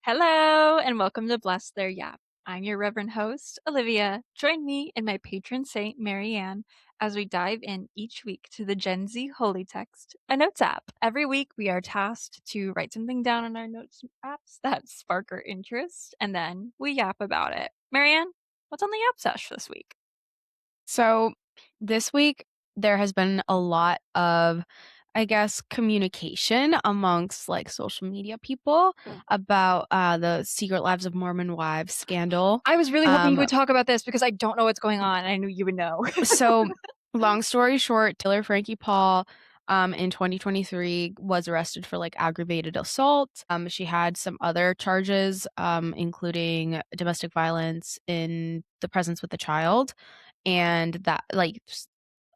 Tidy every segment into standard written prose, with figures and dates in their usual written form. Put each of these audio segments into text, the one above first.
Hello, and welcome to Bless Their Yap. I'm your Reverend host, Olivia. Join me and my patron saint, Maryanne, as we dive in each week to the Gen Z Holy Text, a notes app. Every week, we are tasked to write something down in our notes apps that spark our interest, and then we yap about it. Maryanne, what's on the yap sesh this week? So this week, there has been a lot of, I guess, communication amongst like social media people about the Secret Lives of Mormon Wives scandal. I was really hoping you would talk about this because I don't know what's going on, and I knew you would know. So, long story short, Taylor Frankie Paul in 2023 was arrested for like aggravated assault. She had some other charges, including domestic violence in the presence with a child, and that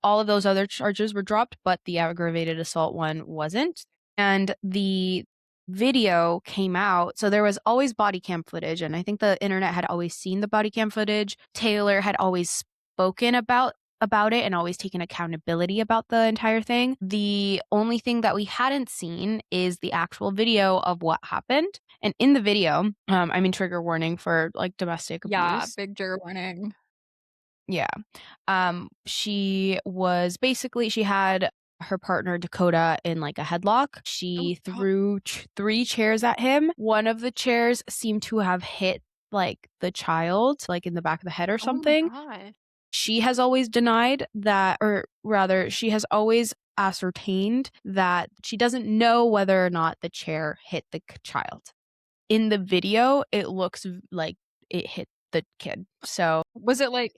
all of those other charges were dropped, but the aggravated assault one wasn't. And the video came out. So there was always body cam footage, and I think the internet had always seen the body cam footage. Taylor had always spoken about it and always taken accountability about the entire thing. The only thing that we hadn't seen is the actual video of what happened. And in the video, trigger warning for like domestic Yeah, abuse. big trigger warning. Yeah. She had her partner Dakota in like a headlock. She threw 3 chairs at him. One of the chairs seemed to have hit like the child, like in the back of the head or something. Oh my God. She has always denied that, or rather, she has always ascertained that she doesn't know whether or not the chair hit the child. In the video, it looks like it hit the kid. So Was it like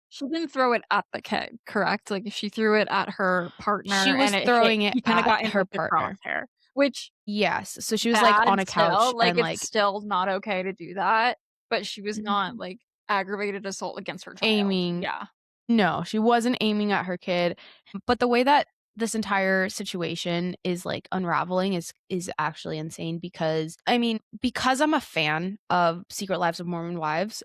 she didn't throw it at the kid, correct? Like she threw it at her partner she was and it hit throwing it he kinda at got in her like the partner. crosshair, which Yes. So she was like on bad a couch still, like and it's like still not okay to do that, but she was not Mhm. like aggravated assault against her child. aiming. Yeah. No, she wasn't aiming at her kid. But the way that this entire situation is like unraveling is actually insane because because I'm a fan of Secret Lives of Mormon Wives,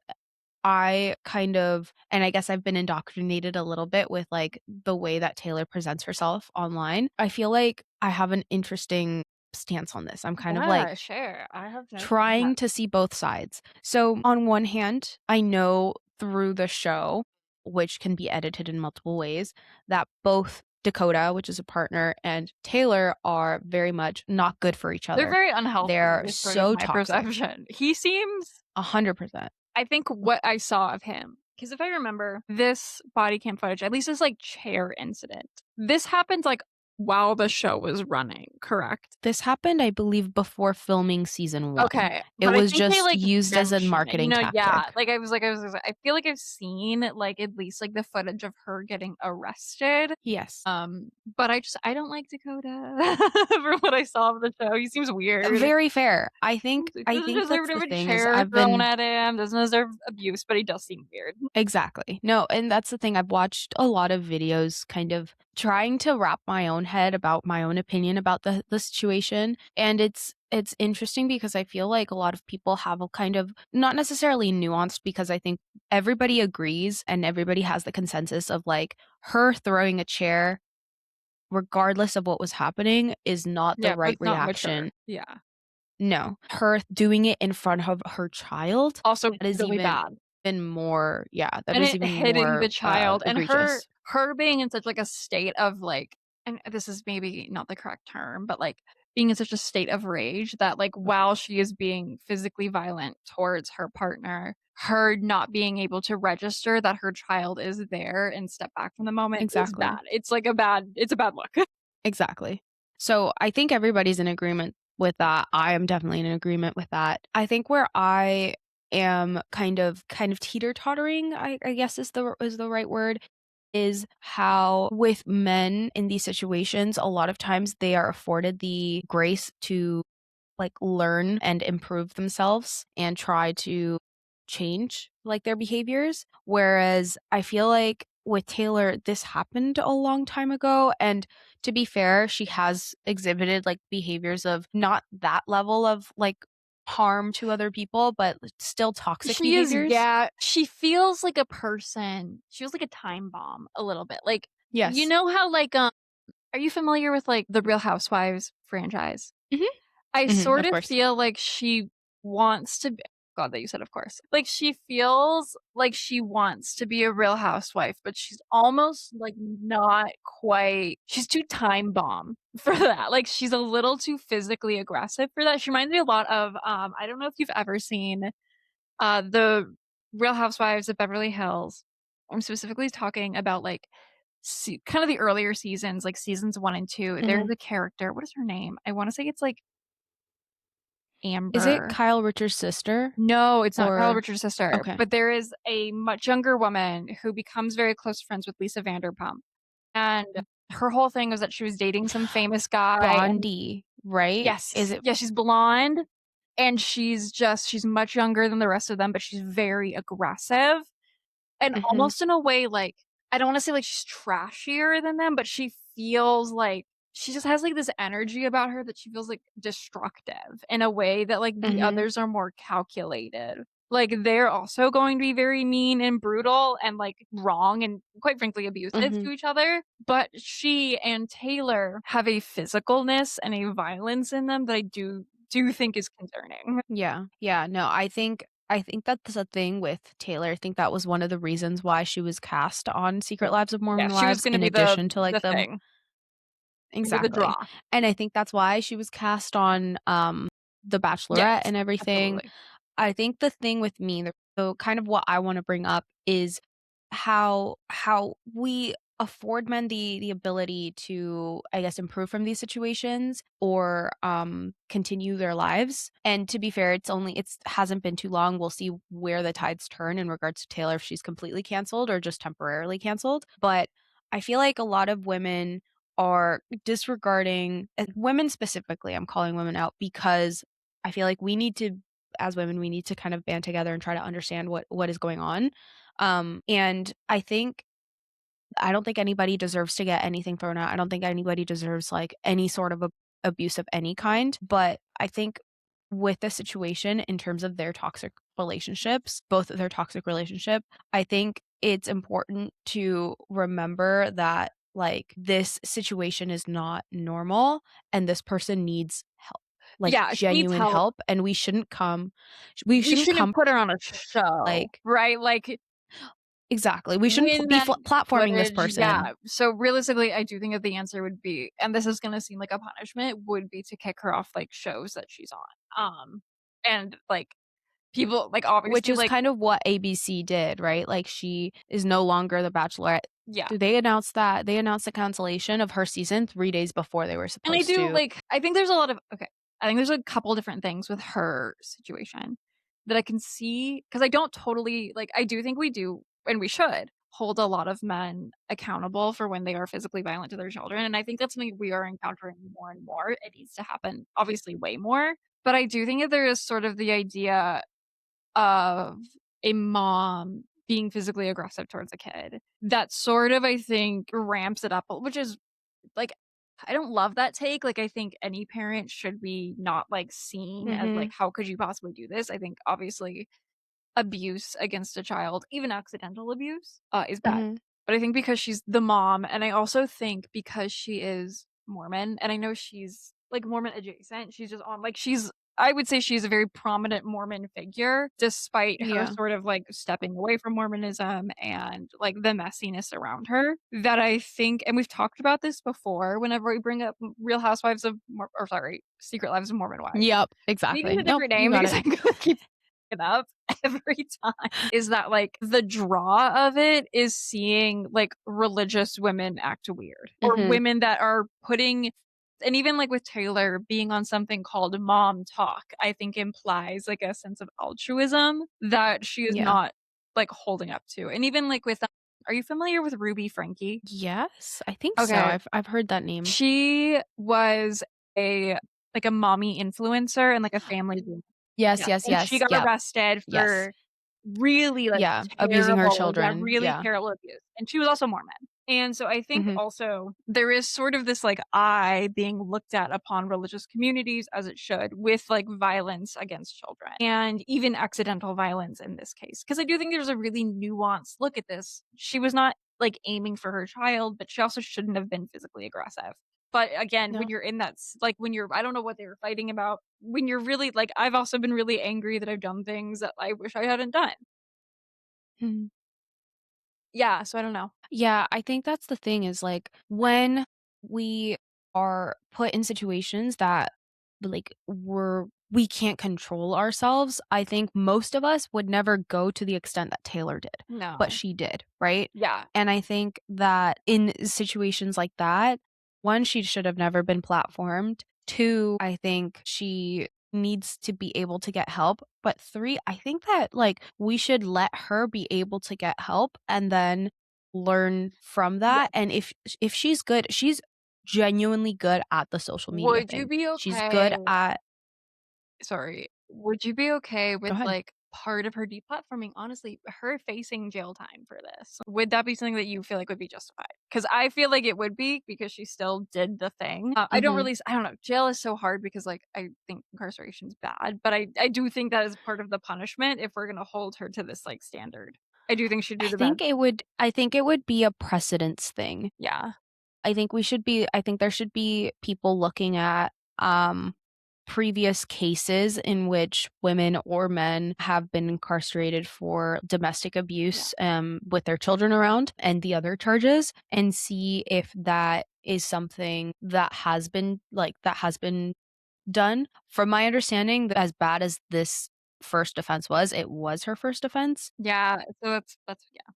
I kind of, and I guess I've been indoctrinated a little bit with like the way that Taylor presents herself online. I feel like I have an interesting stance on this. I'm kind of Yeah, like sure. I have no trying to see both sides. So, on one hand, I know through the show, which can be edited in multiple ways, that both Dakota, which is a partner, and Taylor are very much not good for each They're other. very unhealthy They're is sort of so my toxic. perception. He seems 100%. I think what I saw of him, because if I remember this body cam footage, at least this like chair incident, this happened like while the show was running, correct? This happened, I believe, before filming season 1. Okay, It but I was think they, just like, used as a mention it, marketing yeah, tactic. like, I feel like I've seen, like, at least, like, the footage of her getting arrested, Yes. but I don't like Dakota from what I saw of the show, he seems weird. Very fair. I think He I doesn't think deserve that's to the have a thing is chair I've thrown been at him, doesn't deserve abuse, but he does seem weird. exactly. No, and that's the thing. I've watched a lot of videos kind of trying to wrap my own head about my own opinion about the situation. And it's interesting because I feel like a lot of people have a kind of not necessarily nuanced because I think everybody agrees and everybody has the consensus of like her throwing a chair regardless of what was happening is not the Yeah, right that's not mature. reaction. Yeah. No, her doing it in front of her child, Also that is really even bad. more yeah, that And is it even hitting more, the child and her egregious. her being in such, like, a state of, like and this is maybe not the correct term, but, like, being in such a state of rage that, like, while she is being physically violent towards her partner, her not being able to register that her child is there and step back from the moment is Exactly, bad. It's a bad look. exactly. So, I think everybody's in agreement with that. I am definitely in agreement with that. I think where I am kind of teeter-tottering, I guess is the right word, is how with men in these situations, a lot of times they are afforded the grace to like learn and improve themselves and try to change like their behaviors. Whereas I feel like with Taylor, this happened a long time ago. And to be fair, she has exhibited like behaviors of not that level of like harm to other people, but still toxic She is behaviors. yeah, she feels like a person she feels like a time bomb a little bit. Like, you Yes. know how, like, are you familiar with, like, the Real Housewives franchise? Hmm. I Hmm. sort Of of course. feel like she wants to be God that you said, of course. Like, she feels like she wants to be a real housewife, but she's almost, like, not quite she's too time bomb for that. Like, she's a little too physically aggressive for that. She reminds me a lot of, I don't know if you've ever seen, the Real Housewives of Beverly Hills. I'm specifically talking about, like, kind of the earlier seasons, like seasons 1 and 2. There's Mhm. a character, what is her name? I wanna say it's, like, Is it Amber. Kyle Richards' sister? No, it's not Kyle Or Richards' sister, okay. but there is a much younger woman who becomes very close friends with Lisa Vanderpump, and her whole thing was that she was dating some famous guy and Bondi, right? Is yes, it yeah, she's blonde, and she's much younger than the rest of them, but she's very aggressive. And Mhm, almost in a way, like, I don't wanna say, like, she's trashier than them, but she feels like she just has, like, this energy about her that she feels, like, destructive in a way that, like, the mhm, others are more calculated. Like, they're also going to be very mean and brutal and, like, wrong and, quite frankly, abusive mhm. to each other, but she and Taylor have a physicalness and a violence in them that I do think is concerning. Yeah, yeah, no, I think that's the thing with Taylor. I think that was one of the reasons why she was cast on Secret Lives of Yeah, Mormon she was Wives gonna in be addition to, the like, the thing, be the exactly, draw. and I think that's why she was cast on, The Bachelorette Yes, and everything. absolutely. I think the thing with me, so kind of what I wanna bring up is how we afford men the ability to, I guess, improve from these situations or, continue their lives, and to be fair, it's hasn't been too long, we'll see where the tides turn in regards to Taylor, if she's completely canceled or just temporarily canceled, but I feel like a lot of women are disregarding women specifically, I'm calling women out because I feel like we need to as women, we need to kind of band together and try to understand what is going on. And I don't think anybody deserves to get anything thrown out. I don't think anybody deserves like any sort of abuse of any kind. But I think with the situation in terms of their toxic relationships, both of their toxic relationship, I think it's important to remember that like this situation is not normal and this person needs help. Like Yeah, she needs genuine help. help and we We shouldn't shouldn't come put her on a show, like right? Like, exactly. We shouldn't when be that platforming this footage person. yeah. So, realistically, I do think that the answer would be and this is gonna seem like a punishment, would be to kick her off, like, shows that she's on. And, like, people like, Which obviously, is like kind of what ABC did, right? Like, she is no longer the Bachelorette. yeah. Did they announce that? They announced the cancellation of her season 3 days before they were And I supposed do to. like I think there's a lot of okay. I think there's a couple different things with her situation that I can see because I don't totally like I do think we do and we should hold a lot of men accountable for when they are physically violent to their children. And I think that's something we are encountering more and more. It needs to happen, obviously, way more. But I do think that there is sort of the idea of a mom being physically aggressive towards a kid that sort of, I think, ramps it up, which is like, I don't love that take, like, I think any parent should be not, like, seen as, like, Mhm, "How could you possibly do this?" I think, obviously, abuse against a child, even accidental abuse, is bad. mhm. But I think because she's the mom, and I also think because she is Mormon, and I know she's, like, Mormon adjacent, she's just on like, she's I would say she's a very prominent Mormon figure despite her Yeah. sort of, like, stepping away from Mormonism and, like, the messiness around her, that I think and we've talked about this before whenever we bring up Real Housewives of or sorry, Secret Lives of Mormon Wives. Yep, We need to use exactly. a Nope, different you name got because it. I'm gonna keep it up every time, is that, like, the draw of it is seeing, like, religious women act weird or Mhm. women that are putting and even, like, with Taylor being on something called Mom Talk, I think implies, like, a sense of altruism that she is Yeah. not, like, holding up to, and even, like, with, are you familiar with Ruby Franke? Yes, I think so. Okay. I've heard that name. She was a like, a mommy influencer and, like, a family Yes, yeah, yes, and she yes. got Yep. arrested Yes. for really, like, Yeah, abusing her terrible yeah, children. really Yeah. terrible abuse, and she was also Mormon, and so I think Mhm. also there is sort of this, like, eye being looked at upon religious communities, as it should, with, like, violence against children, and even accidental violence in this case, because I do think there's a really nuanced look at this. She was not, like, aiming for her child, but she also shouldn't have been physically aggressive. But again, when No. you're in that like, when you're I don't know what they were fighting about. When you're really like, I've also been really angry that I've done things that I wish I hadn't done. Mhm. Yeah, so I don't know. Yeah, I think that's the thing is like when we are put in situations that like we can't control ourselves, I think most of us would never go to the extent that Taylor did, but No. she did, right? Yeah. And I think that in situations like that, one, she should have never been platformed. Two, I think she needs to be able to get help. But three, I think that like we should let her be able to get help and then learn from Yeah. that, and if she's good, she's genuinely good at the social media Would you thing. be She's good okay at Sorry. Would you be okay Go with, ahead. like, part of her deplatforming, honestly, her facing jail time for this? Would that be something that you feel like would be justified? Because I feel like it would be because she still did the thing. I don't Mhm. really I don't know, jail is so hard because, like, I think incarceration's bad, but I do think that is part of the punishment if we're gonna hold her to this, like, standard. I do think she'd do the best. I think it would be a precedence thing. Yeah. I think there should be people looking at, previous cases in which women or men have been incarcerated for domestic Yeah. abuse, with their children around and the other charges, and see if that is something that has been done. From my understanding, as bad as this first offense was, it was her first offense. Yeah, so that's yeah.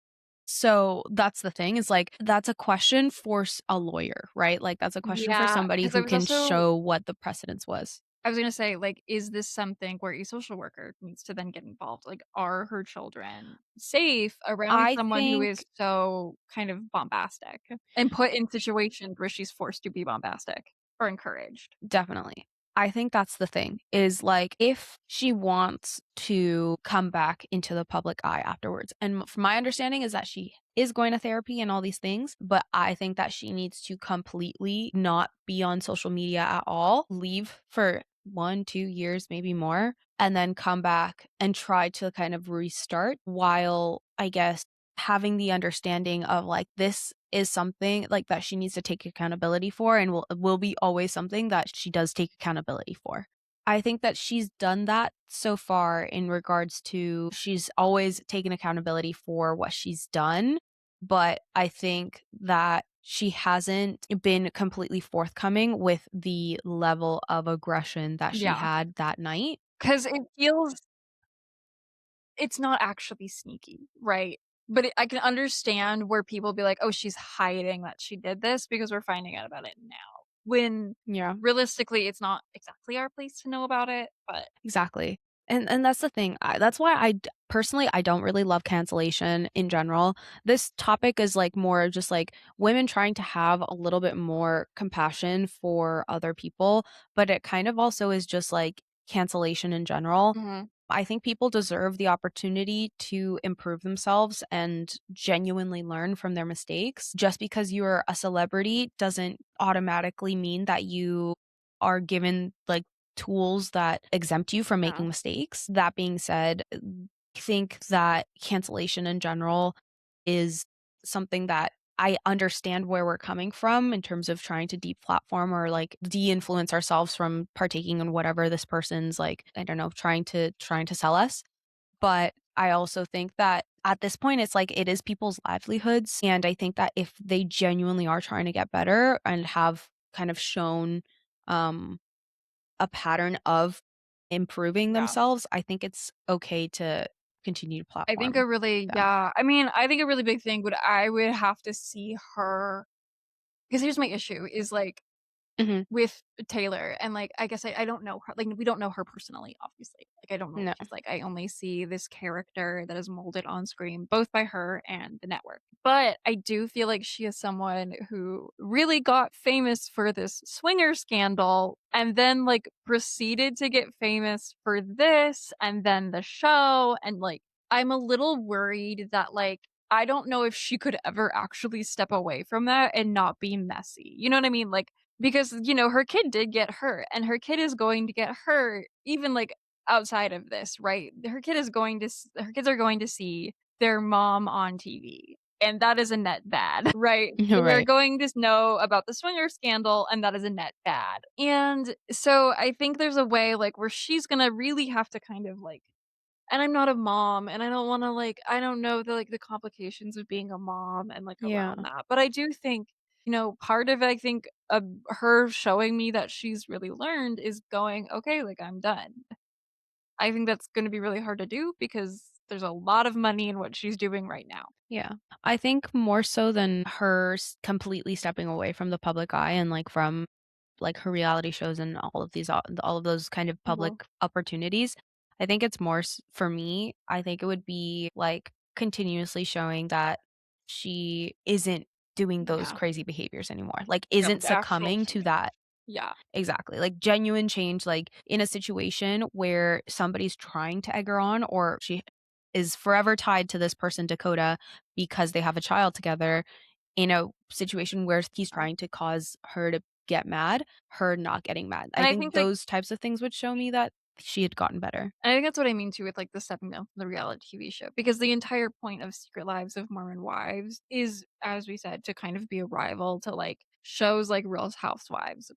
So that's the thing is like that's a question for a lawyer, right? Like that's a question for Yeah, somebody because I who was can also show what the precedence was. I was gonna say, like, is this something where a social worker needs to then get involved? Like, are her children safe around I someone who is think so kind of bombastic and put in situations where she's forced to be bombastic or encouraged? Definitely. I think that's the thing is like if she wants to come back into the public eye afterwards. And from my understanding is that she is going to therapy and all these things, but I think that she needs to completely not be on social media at all, leave for 1, 2 years, maybe more, and then come back and try to kind of restart while I guess having the understanding of like this is something like that she needs to take accountability for and will be always something that she does take accountability for. I think that she's done that so far in regards to she's always taken accountability for what she's done, but I think that she hasn't been completely forthcoming with the level of aggression that she Yeah, had that night. because it feels it's not actually sneaky, right? But I can understand where people be like, "Oh, she's hiding that she did this because we're finding out about it now." When Yeah. realistically, it's not exactly our place to know about it, but Exactly. And that's the thing. That's why personally I don't really love cancellation in general. This topic is like more of just like women trying to have a little bit more compassion for other people, but it kind of also is just like cancellation in general. mhm, I think people deserve the opportunity to improve themselves and genuinely learn from their mistakes. Just because you're a celebrity doesn't automatically mean that you are given like tools that exempt you from yeah. making mistakes. That being said, I think that cancellation in general is something that I understand where we're coming from in terms of trying to deplatform or like de-influence ourselves from partaking in whatever this person's like, I don't know, trying to sell us. But I also think that at this point it's like it is people's livelihoods. And I think that if they genuinely are trying to get better and have kind of shown um a pattern of improving Yeah. themselves, I think it's okay to continue to I think a platform really them. yeah, I mean, I think a really big thing would I would have to see her because here's my issue is, like, Mhm. with Taylor, and, like, I guess I don't know her like, we don't know her personally, obviously. Like, I don't know what No. she's like. I only see this character that is molded on screen, both by her and the network. But I do feel like she is someone who really got famous for this swinger scandal and then, like, proceeded to get famous for this and then the show, and, like, I'm a little worried that, like, I don't know if she could ever actually step away from that and not be messy. You know what I mean? Like, because, her kid did get hurt, and her kid is going to get hurt even, like, outside of this, right? Her kids are going to see their mom on TV, and that is a net bad, right? We're Right. going to know about the swinger scandal, and that is a net bad. And so I think there's a way, like, where she's gonna really have to kind of, like, and I'm not a mom, and I don't wanna, like, I don't know the, like, the complications of being a mom and, like, Yeah. around that, but I do think, part of, I think, her showing me that she's really learned is going, "Okay, like, I'm done." I think that's gonna be really hard to do because there's a lot of money in what she's doing right now. Yeah. I think more so than her completely stepping away from the public eye and like from like her reality shows and all of those kind of public Mhm. opportunities. I think it's more for me. I think it would be like continuously showing that she isn't doing those Yeah. crazy behaviors anymore. Like Yeah, isn't like actual succumbing to change. that. Yeah. Exactly, like, genuine change, like, in a situation where somebody's trying to egg her on or she is forever tied to this person, Dakota, because they have a child together, in a situation where he's Yeah. trying to cause her to get mad, her not getting mad. And I I think think, like, those types of things would show me that she had gotten better. and I think that's what I mean too with, like, the stepping down from the reality TV show, because the entire point of Secret Lives of Mormon Wives is, as we said, to kind of be a rival to, like, shows like Real Housewives,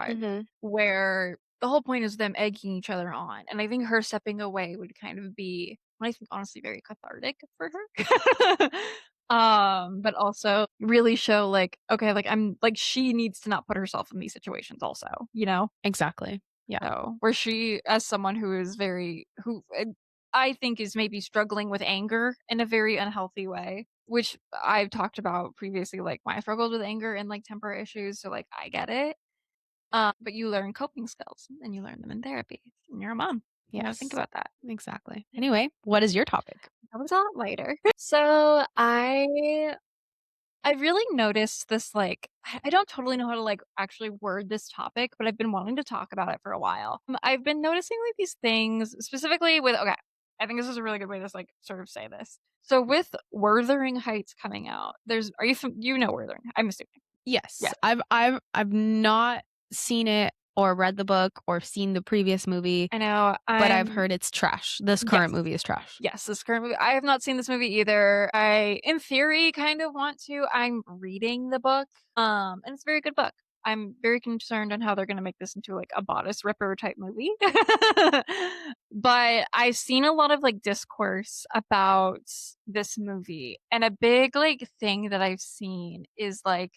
Mhm. where the whole point is them egging each other on, and I think her stepping away would kind of be, I think, honestly very cathartic for her. But also really show, like, okay, like, she needs to not put herself in these situations also, you know? Exactly. Yeah. So, where she, as someone who is I think is maybe struggling with anger in a very unhealthy way, which I've talked about previously, like, my struggles with anger and, like, temper issues, so, like, I get it. But you learn coping skills, and you learn them in therapy, and you're a mom. You gotta think Yes. about that. Exactly. Anyway, what is your topic? That was a lot lighter. So, I really noticed this, like, I don't totally know how to, like, actually word this topic, but I've been wanting to talk about it for a while. I've been noticing, like, these things specifically with, okay, I think this is a really good way to, like, sort of say this. So with Wuthering Heights coming out, are you know Wuthering, I'm assuming. Yeah. Yes. I've not seen it or read the book or seen the previous movie, I know, but I've heard it's trash. This current yes. movie is trash. Yes, this current movie, I have not seen this movie either. I, in theory, kind of want to. I'm reading the book, and it's a very good book. I'm very concerned on how they're gonna make this into, like, a bodice ripper type movie. But I've seen a lot of, like, discourse about this movie, and a big, like, thing that I've seen is, like,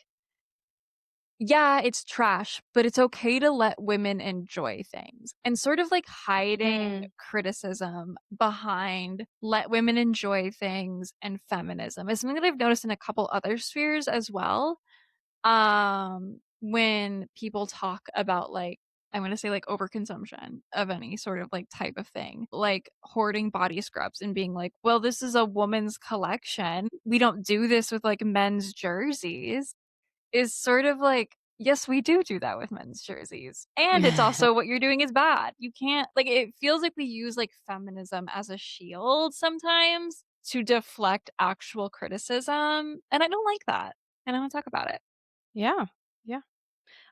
yeah, it's trash, but it's okay to let women enjoy things, and sort of, like, hiding Mm, criticism behind "let women enjoy things" and feminism is something that I've noticed in a couple other spheres as well. When people talk about, like, I'm gonna say, like, overconsumption of any sort of, like, type of thing, like hoarding body scrubs and being like, "Well, this is a woman's collection. We don't do this with, like, men's jerseys." Is sort of like, yes, we do that with men's jerseys, and it's mm. also what you're doing is bad. You can't, like, it feels like we use, like, feminism as a shield sometimes to deflect actual criticism, and I don't like that, and I wanna talk about it. Yeah. Yeah.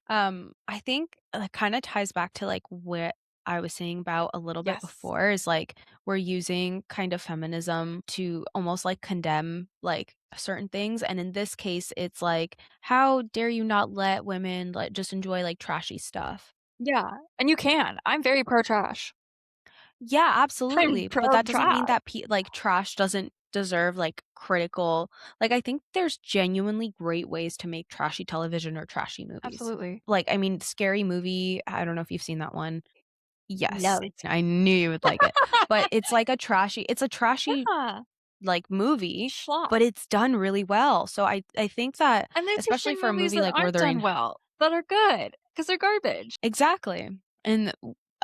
I think that kinda ties back to, like, what I was saying about a little bit Yes. before is, like, we're using kind of feminism to almost, like, condemn, like, certain things, and in this case, it's like, "How dare you not let women, like, just enjoy, like, trashy stuff?" Yeah, and you can. I'm very pro trash. Yeah, I'm absolutely, but pro that doesn't mean trash. that like, trash doesn't deserve, like, critical like, I think there's genuinely great ways to make trashy television or trashy movies. Absolutely. Like, I mean, Scary Movie, I don't know if you've seen that one. Yes, Love it. I knew you would like it, but it's a trashy, Yeah, like, movie, schlock. but it's done really well, so I think that, And there's especially usually for a movies movie that like aren't done Wuthering well, that are good because 'cause they're garbage. Exactly. And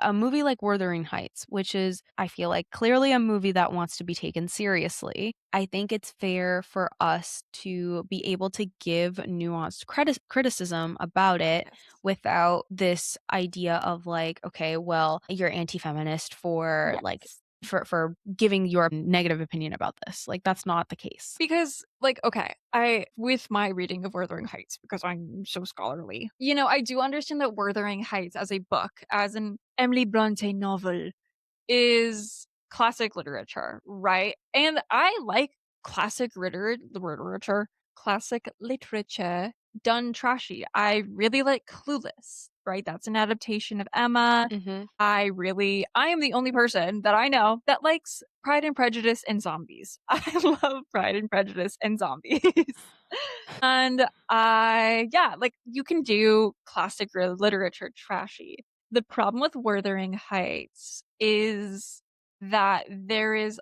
a movie like Wuthering Heights, which is, I feel like, clearly a movie that wants to be taken seriously, I think it's fair for us to be able to give nuanced criticism about it Yes. without this idea of like, okay, well, you're anti-feminist for like Yes. for giving your negative opinion about this. Like that's not the case. Because, like, okay, I with my reading of Wuthering Heights, because I'm so scholarly, I do understand that Wuthering Heights as a book, as an Emily Bronte novel, is classic literature, right? And I like classic literature done trashy. I really like Clueless, right? That's an adaptation of Emma. Mhm. I am the only person that I know that likes Pride and Prejudice and zombies. I love Pride and Prejudice and zombies. And yeah, like you can do classic literature trashy. The problem with Wuthering Heights is that there is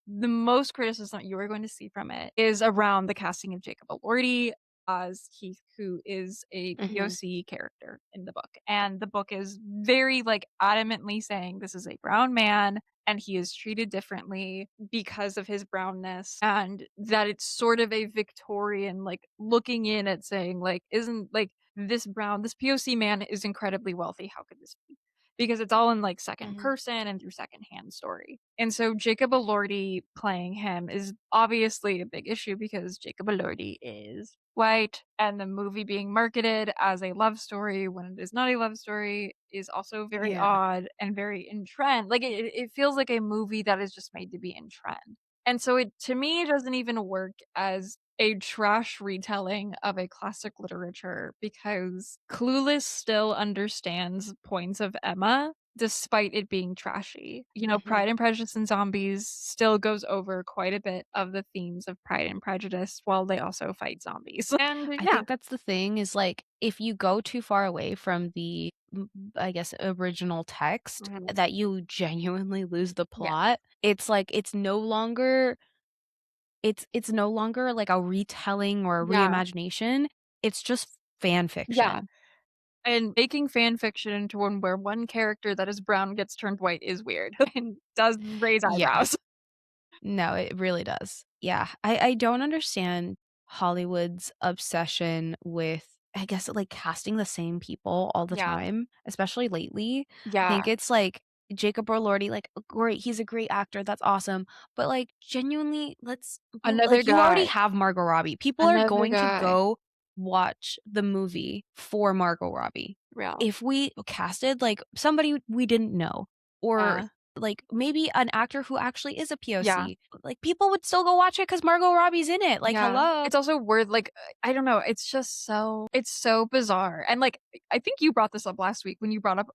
the most criticism you are going to see from it is around the casting of Jacob Elordi as Heath, who is a Mhm. POC character in the book. And the book is very like adamantly saying this is a brown man and he is treated differently because of his brownness, and that it's sort of a Victorian like looking in at saying like isn't like this POC man is incredibly wealthy. How could this be? Because it's all in like second Mhm. person and through secondhand story. And so Jacob Elordi playing him is obviously a big issue because Jacob Elordi is white, and the movie being marketed as a love story when it is not a love story is also very Yeah. odd and very in trend. Like it feels like a movie that is just made to be in trend. And so it to me doesn't even work as a trash retelling of a classic literature because Clueless still understands points of Emma despite it being trashy. You know, Mhm. Pride and Prejudice and Zombies still goes over quite a bit of the themes of Pride and Prejudice while they also fight zombies. And I yeah. think that's the thing is, like, if you go too far away from the, I guess, original text, Mhm. that you genuinely lose the Yeah. plot. It's like it's no longer like a retelling or a Yeah. reimagination. It's just fan Yeah. fiction. And making fan fiction into one where one character that is brown gets turned white is weird and does raise Yeah. eyebrows. No, it really does. Yeah. I don't understand Hollywood's obsession with, I guess, like, casting the same people all the Yeah. time, especially lately. I Yeah. think it's like Jacob Elordi, like, great, he's a great actor, that's awesome, but, like, genuinely, Another like, you already guy. have Margot Robbie. People are Another going to guy. go watch the movie for Margot Robbie. Real. If we casted, like, somebody we didn't know, or Yeah. like, maybe an actor who actually is a Yeah. POC, like, people would still go watch it because Margot Robbie's in it, like, Yeah. hello? It's also weird, like, I don't know, it's so bizarre, and, like, I think you brought this up last week when you brought up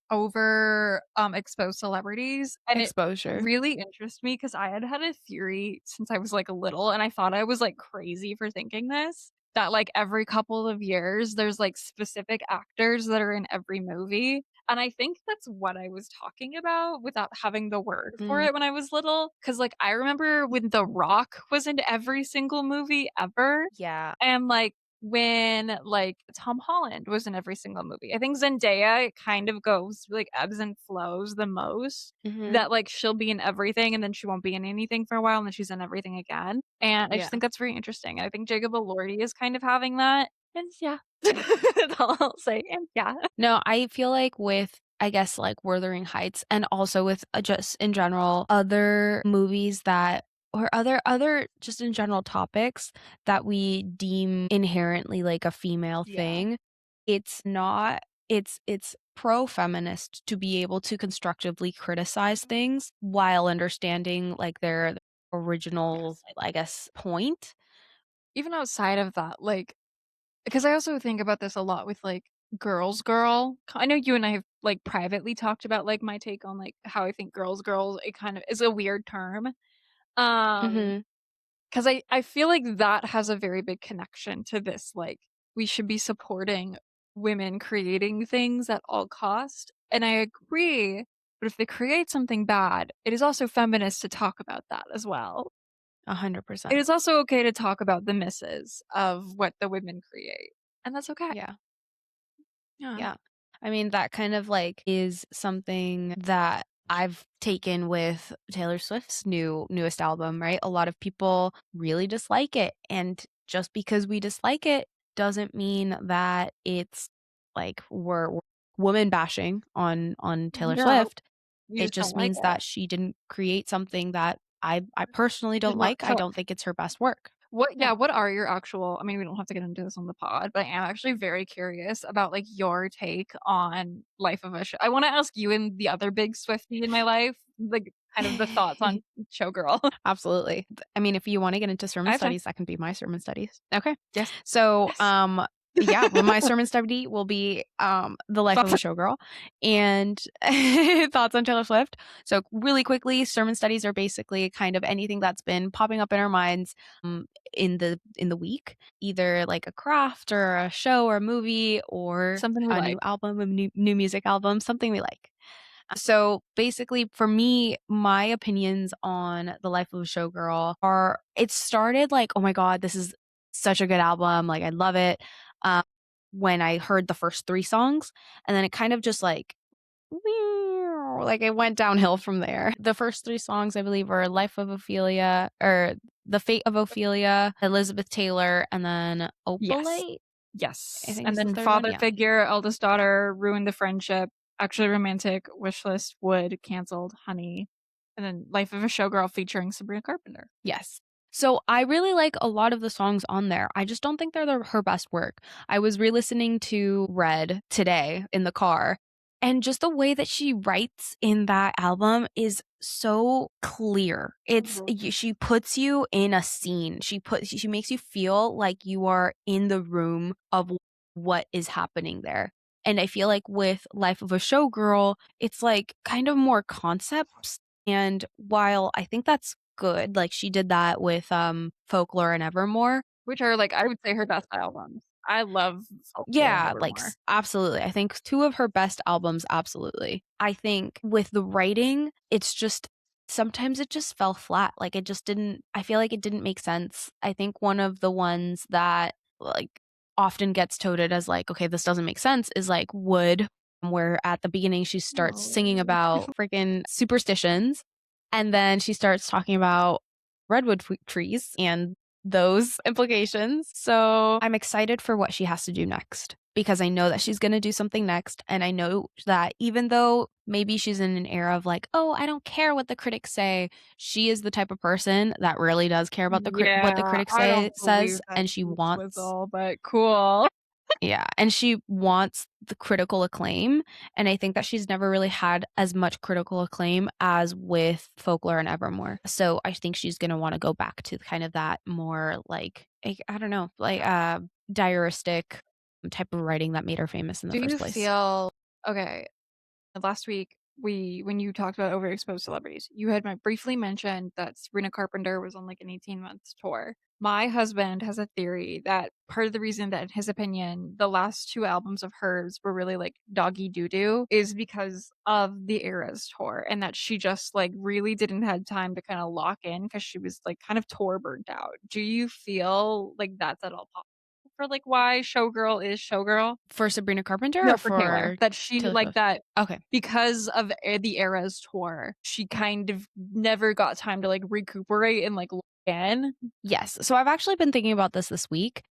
exposed celebrities, and it Exposure. really interests me because I had a theory since I was, like, little, and I thought I was, like, crazy for thinking this, that, like, every couple of years, there's, like, specific actors that are in every movie, and I think that's what I was talking about without having the word for Mm, it when I was little. Cause like, I remember when The Rock was in every single movie ever, yeah. and, like, when, like, Tom Holland was in every single movie. I think Zendaya, it kind of goes through, like, ebbs and flows the most, Mhm. that, like, she'll be in everything, and then she won't be in anything for a while, and then she's in everything again, and I just Yeah. think that's very interesting, and I think Jacob Elordi is kind of having that, and yeah. That's all I'll say, and yeah. No, I feel like with, I guess, like, Wuthering Heights and also with, just in general, other movies that or other just in general topics that we deem inherently, like, a female Yeah. thing, it's not it's pro-feminist to be able to constructively criticize things while understanding, like, their original, Yes, I I guess, point. even outside of that, like because I also think about this a lot with, like, Girls Girl. I know you and I have, like, privately talked about, like, my take on, like, how I think Girls Girl, it kind of is a weird term. Mhm. 'Cause I feel like that has a very big connection to this, like, we should be supporting women creating things at all cost, and I agree, but if they create something bad, it is also feminist to talk about that as well. It 100%. is also okay to talk about the misses of what the women create, and that's okay. Yeah. Yeah. Yeah. I mean, that kind of, like, is something that I've taken with Taylor Swift's newest album, right? A lot of people really dislike it, and just because we dislike it doesn't mean that it's like we're woman bashing on Taylor No, Swift. you It just don't just like means it. that she didn't create something that I personally Did don't not like. I so don't think it's her best work. yeah, what are your actual I mean, we don't have to get into this on the pod, but I am actually very curious about, like, your take on Life of a I wanna ask you and the other big Swiftie in my life, like, kind of the thoughts on Showgirl. Absolutely. I mean, if you wanna get into I sermon have time. studies, that can be my sermon studies. Okay. Yes. So, Yes. yeah, well, my sermon study will be, The Life of Thoughts a on Showgirl and thoughts on Taylor Swift. So, really quickly, sermon studies are basically kind of anything that's been popping up in our minds, in the week, either like a craft or a show or a movie or something we a new like. album, a new music album, something we like. So basically, for me, my opinions on The Life of a Showgirl are it started like, oh my God, this is such a good album. Like, I love it. Um, when I heard the first three songs, and then it kind of just like it went downhill from there. The first three songs, I believe, are Life of Ophelia or The Fate of Ophelia, Elizabeth Taylor, and then Yes. Opalite, I Yes. think And is the then third one. father Yeah. figure, eldest daughter, ruined the friendship, actually romantic, wish list, would, canceled, honey. And then Life of a Showgirl featuring Sabrina Carpenter. Yes. So I really like a lot of the songs on there. I just don't think they're her best work. I was re-listening to Red today in the car, and just the way that she writes in that album is so clear. Mhm. She puts you in a scene. She makes you feel like you are in the room of what is happening there. And I feel like with Life of a Showgirl, it's like kind of more concepts, and while I think that's good, like, she did that with, Folklore and Evermore. Which are, like, I would say her best albums. I love Folklore and Yeah, like, Evermore. absolutely. I think 2 of her best albums, absolutely. I think with the writing, it's just sometimes it just fell flat, like, it just didn't I feel like it didn't make sense. I think one of the ones that, like, often gets touted as, like, "Okay, this doesn't make sense," is, like, Wood, where at the beginning she starts singing Oh. about freaking superstitions, and then she starts talking about redwood trees and those implications. So I'm excited for what she has to do next because I know that she's going to do something next. And I know that even though maybe she's in an era of like, oh, I don't care what the critics say, she is the type of person that really does care about what the Yeah, critics I don't says, believe that and she deep wants swizzle, but cool. yeah, and she wants the critical acclaim, and I think that she's never really had as much critical acclaim as with Folklore and Evermore. So I think she's gonna wanna go back to kind of that more like, I don't know, like, diaristic type of writing that made her famous in the Do first you place. feel okay, last week, when you talked about overexposed celebrities, you had briefly mentioned that Sabrina Carpenter was on like an 18 months tour. My husband has a theory that part of the reason that, in his opinion, the last two albums of hers were really like doggy doo doo is because of the Eras tour, and that she just like really didn't have time to kind of lock in because she was like kind of tour burnt out. Do you feel like that's at all possible for like why Showgirl is Showgirl? For Sabrina Carpenter or No, for Taylor. for That she Taylor like Swift? that Okay. because of the Eras tour, she kind of never got time to, like, recuperate and, like, look in. Yes. So I've actually been thinking about this week.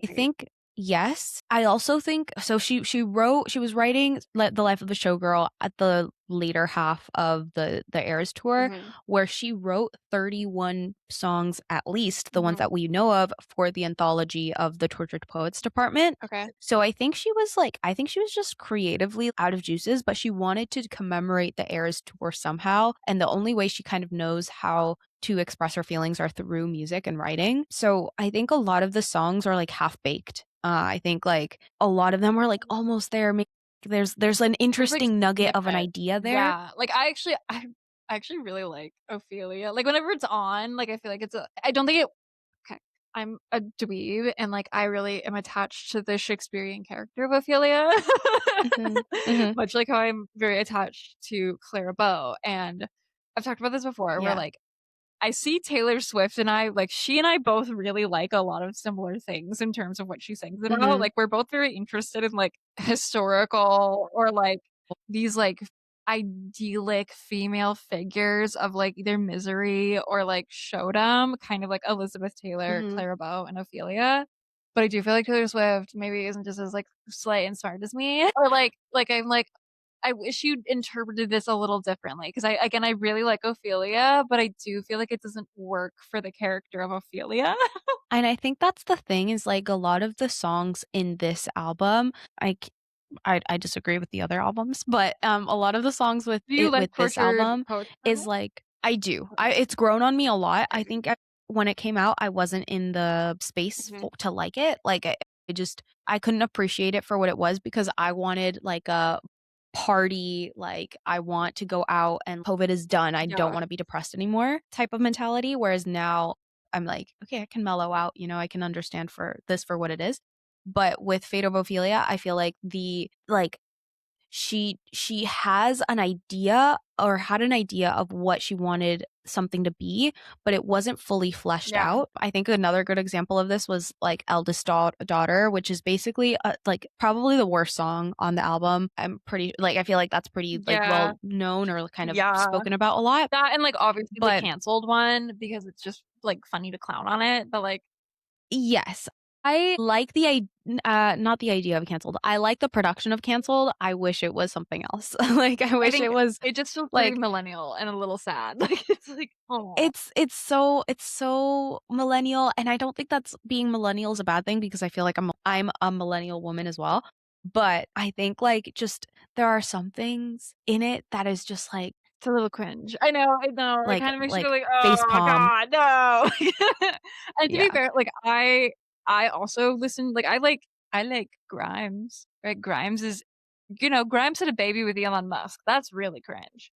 I Really? think yes. I also think so she was writing The Life of a Showgirl at the later half of the Eras tour Mhm, where she wrote 31 songs at least, the ones mhm. that we know of for the anthology of the Tortured Poets department. Okay. So I think she was just creatively out of juices, but she wanted to commemorate the Eras tour somehow, and the only way she kind of knows how to express her feelings are through music and writing. So I think a lot of the songs are like half baked. I think like a lot of them are like almost there. Maybe there's an There's, like, interesting nugget of an snippets. idea there. Yeah, like, I actually really like Ophelia. Like, whenever it's on, like, I feel like it's a I don't think it okay, I'm a dweeb, and, like, I really am attached to the Shakespearean character of Ophelia, Mhm. Mhm. much like how I'm very attached to Clara Bow, and I've talked about this before, where, Yeah. like, I see Taylor Swift and I like, she and I both really like a lot of similar things in terms of what she sings about, Mhm. like, we're both very interested in, like, historical or, like, these, like, idyllic female figures of, like, either misery or, like, showdom, kind of like Elizabeth Taylor, Mhm. Clara Bow, and Ophelia, but I do feel like Taylor Swift maybe isn't just as, like, slay and smart as me, or, I'm like, I wish you'd interpreted this a little differently because I really like Ophelia, but I do feel like it doesn't work for the character of Ophelia. And I think that's the thing is like a lot of the songs in this album, I c- I disagree with the other albums, but a lot of the songs Do you like with this Tortured album Poets is Department? like I do. It's grown on me a lot. I Okay. think when it came out, I wasn't in the space Mhm. to like it. Like I couldn't appreciate it for what it was because I wanted like a party, like I want to go out and COVID is done. I don't Yeah. want to be depressed anymore type of mentality. Whereas now I'm like, okay, I can mellow out, I can understand for what it is. But with Fate of Ophelia, I feel like she has an idea or had an idea of what she wanted something to be, but it wasn't fully fleshed Yeah. out. I think another good example of this was like Eldest Daughter, which is basically like probably the worst song on the album. I feel like that's pretty like Yeah. well known or kind of Yeah. spoken about a lot. That and, like, obviously the But canceled one because it's just, like, funny to clown on it, but, like, yes, I like not the idea of canceled. I like the production of canceled. I wish it was something else. Like I I wish think it was it just feels very like millennial and a little sad. Like, it's like, oh, it's so millennial, and I don't think that's being millennial is a bad thing because I feel like I'm a millennial woman as well. But I think like just there are some things in it that is just it's a little cringe. I know, it kinda makes you go like like, face "Oh palm. god, no." And to be Yeah. fair, like, I also listen like, I like Grimes, right? Grimes had a baby with Elon Musk. That's really cringe.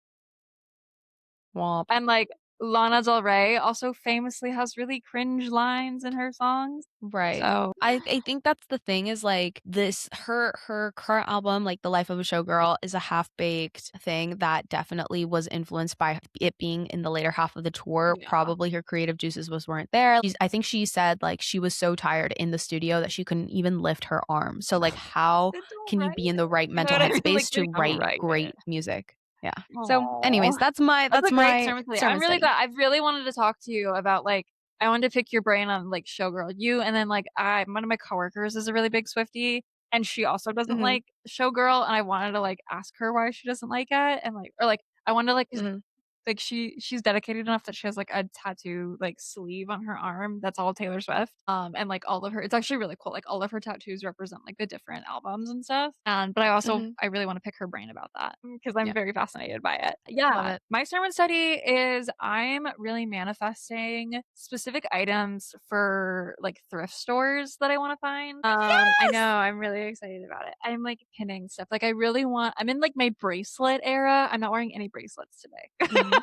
Womp. And, like, Lana Del Rey also famously has really cringe lines in her songs. Right. So I think that's the thing is like this her current album, like The Life of a Showgirl, is a half-baked thing that definitely was influenced by it being in the later half of the tour. yeah. Probably her creative juices weren't there. I think she said like she was so tired in the studio that she couldn't even lift her arm. So like how Then don't can you write be in the it. right You know mental what I mean? Like, headspace then to don't write write it. great music? Yeah. So anyways, Aw. that's my That's that's a great my sermon study. I'm sermon really study. glad I've really wanted to talk to you about, like I wanted to pick your brain on, like, Showgirl. You and then, like, one of my coworkers is a really big Swiftie, and she also doesn't Mhm. like Showgirl, and I wanted to, like, ask her why she doesn't like it, and, like or, like, I wanted to, like 'cause Mhm. like, she's dedicated enough that she has, like, a tattoo, like, sleeve on her arm that's all Taylor Swift, and, like, all of her it's actually really cool, like, all of her tattoos represent, like, the different albums and stuff, but Mhm. I really wanna pick her brain about that because 'cause I'm Yeah. very fascinated by it. Love Yeah, it. my sermon study is I'm really manifesting specific items for, like, thrift stores that I wanna find. I know, Yes. I'm really excited about it. I'm, like, pinning stuff, like, I'm in, like, my bracelet era. I'm not wearing any bracelets today. Mhm.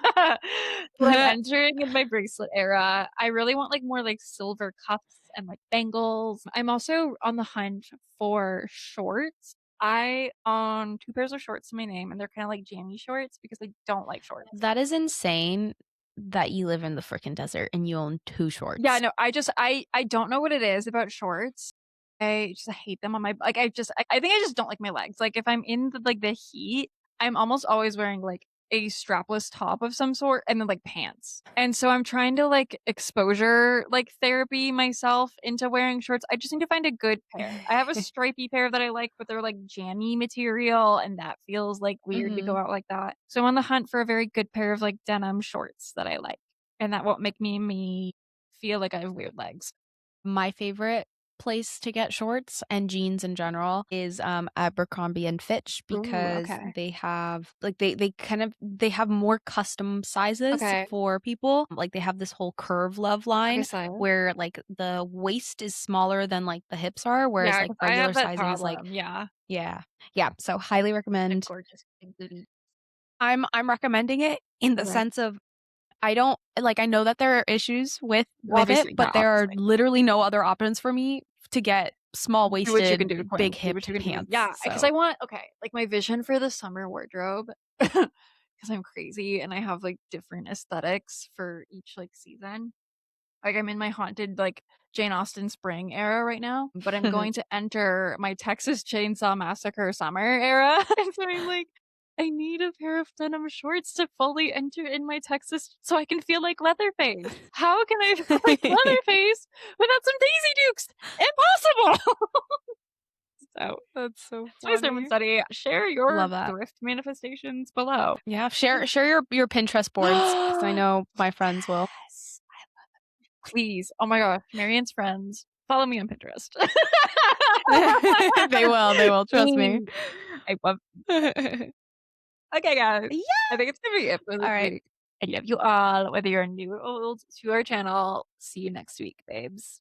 But I'm entering in my bracelet era. I really want, like, more, like, silver cups and, like, bangles. I'm also on the hunt for shorts. I own 2 pairs of shorts to my name, and they're kinda like jammy shorts because I don't like shorts. That is insane that you live in the frickin' desert and you own 2 Yeah, shorts. no, I don't know what it is about shorts. I just hate them on my like, I think I just don't like my legs. Like, if I'm in the heat, I'm almost always wearing, like, a strapless top of some sort and then, like, pants. And so I'm trying to, like, exposure, like, therapy myself into wearing shorts. I just need to find a good pair. I have a stripy pair that I like, but they're, like, jammy material, and that feels, like, weird to go Mhm. out like that. So I'm on the hunt for a very good pair of, like, denim shorts that I like, and that won't make me feel like I have weird legs. My favorite place to get shorts and jeans in general is, Abercrombie& and Fitch Ooh, because okay. they have like, they have more custom sizes Okay. for people. Like, they have this whole curve love Okay, line so where, like, the waist is smaller than, like, the hips are, whereas, yeah, like, 'cause I regular have that sizing is, like problem, yeah. yeah. Yeah, so highly The recommend. gorgeous big booty. I'm recommending it in the Okay. sense of I don't like, I know that there are issues with it, Obviously, yeah, but there are obviously. literally no other options for me to get Do what you can small-waisted, do, queen. big Do what hipped you can do. pants, Yeah, because so I want okay, like, my vision for the summer wardrobe, because 'cause I'm crazy and I have, like, different aesthetics for each, like, season. Like, I'm in my haunted, like, Jane Austen spring era right now, but I'm going to enter my Texas Chainsaw Massacre summer era, and so I'm like, "I need a pair of denim shorts to fully enter in my Texas so I can feel like Leatherface. How can I feel like Leatherface without some Daisy Dukes? Impossible!" So, That's so it's my sermon funny. study. Share your Love that. thrift manifestations below. Yeah, share your Pinterest boards because I know my friends will. Yes. Please. Oh my gosh, Maryanne's friends, follow me on Pinterest. They will, trust me. Please. I love Okay, guys. Yeah! I think it's gonna be it for this Alright. week. I love you all, whether you're new or old to our channel. See you next week, babes.